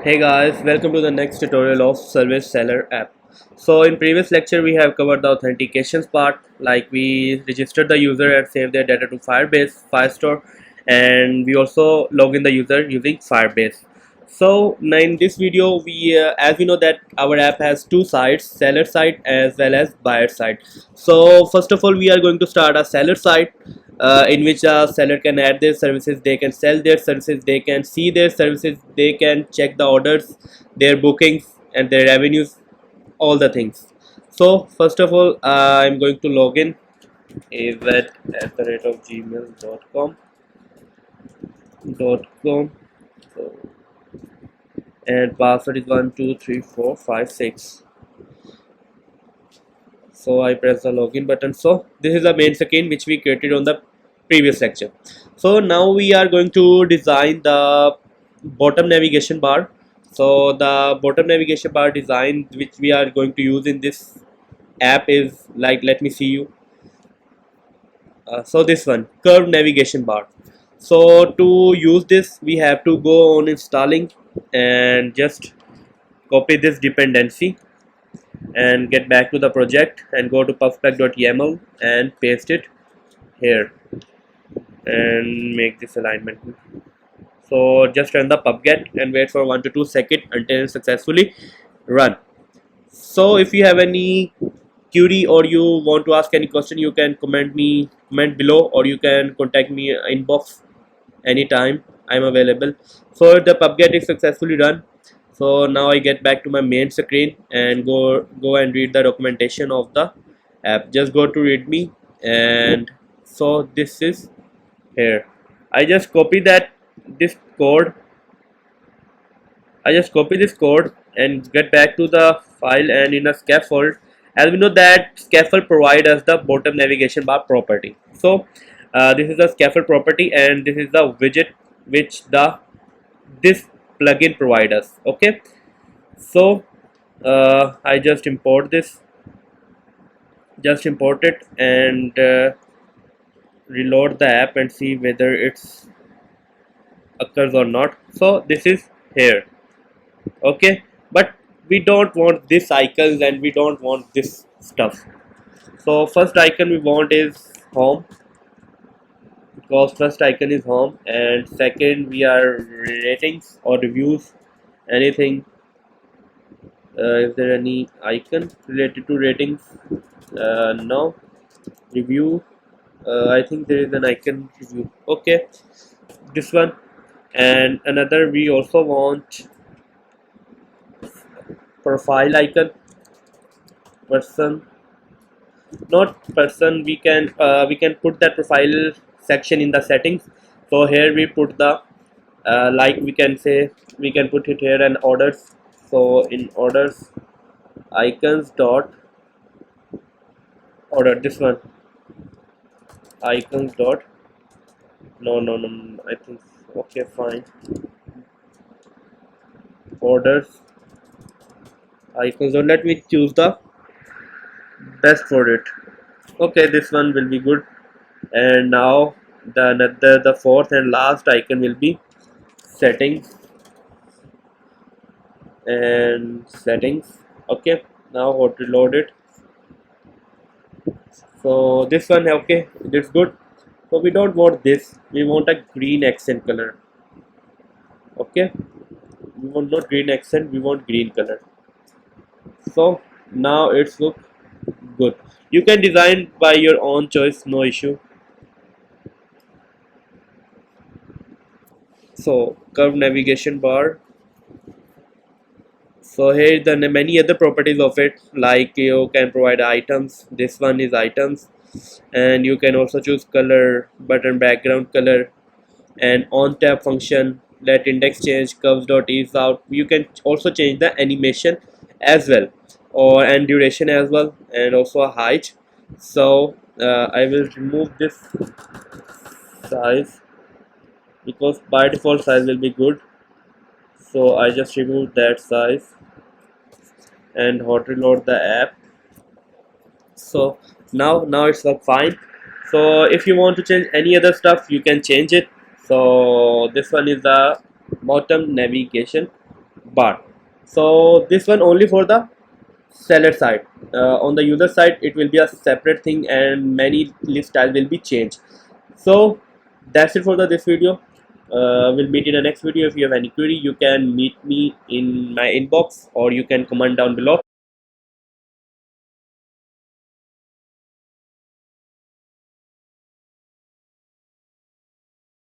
Hey guys, welcome to the next tutorial of Service Seller app. So in previous lecture we have covered the authentications part, like we registered the user and saved their data to Firebase, Firestore, and we also log in the user using Firebase. So now in this video as we know that our app has two sides, seller side as well as buyer side. So first of all we are going to start a seller side in which a seller can add their services, they can sell their services, they can see their services, they can check the orders, their bookings and their revenues, all the things. So first of all I'm going to log in is at the rate of gmail.com so, and password is 123456. So I press the login button. So this is the main screen which we created on the previous lecture. So now we are going to design the bottom navigation bar. So the bottom navigation bar design which we are going to use in this app is like, let me see you. So this one, curved navigation bar. So to use this we have to go on installing and just copy this dependency and get back to the project and go to puffspec.yaml and paste it here and make this alignment. So just run the pubget and wait for 1 to 2 seconds until it successfully run. So if you have any query or you want to ask any question, you can comment below, or you can contact me inbox anytime. I'm available. So the pubget is successfully run. So now I get back to my main screen and go and read the documentation of the app. Just go to readme, and so this is here. I just copy this code. I just copy this code and get back to the file, and in a scaffold, as we know that scaffold provide us the bottom navigation bar property. So this is the scaffold property and this is the widget which this plugin provide us. Okay, so I just import it and reload the app and see whether it's occurs or not. So this is here. Okay, but we don't want this icons and we don't want this stuff. So first icon we want is home, because first icon is home, and second we are ratings or reviews, anything. Is there any icon related to ratings? No. Review, I think there is an icon review. Okay, this one. And another we also want profile icon, person, not person. We can put that profile section in the settings. So here we put the like, we can say we can put it here and orders. So in orders, icons dot order, this one, icons dot no, I think, okay, fine, orders icons. So let me choose the best for it. Okay, this one will be good. And now the fourth and last icon will be settings and settings. Okay, now how to load it. So this one, okay, it's good. So we don't want this, we want a green accent color. Okay, we want not green accent, we want green color. So now it's look good. You can design by your own choice, no issue. So curved navigation bar. So here the many other properties of it, like you can provide items. This one is items, and you can also choose color, button background color, and on tap function. Let index change, curves dot ease out. You can also change the animation as well, or and duration as well, and also a height. So I will remove this size because by default size will be good. So I just remove that size and hot reload the app. So now it's like fine. So if you want to change any other stuff, you can change it. So this one is the bottom navigation bar. So this one only for the seller side. On the user side it will be a separate thing and many list style will be changed. So that's it for this video. We'll meet in the next video. If you have any query, you can meet me in my inbox or you can comment down below.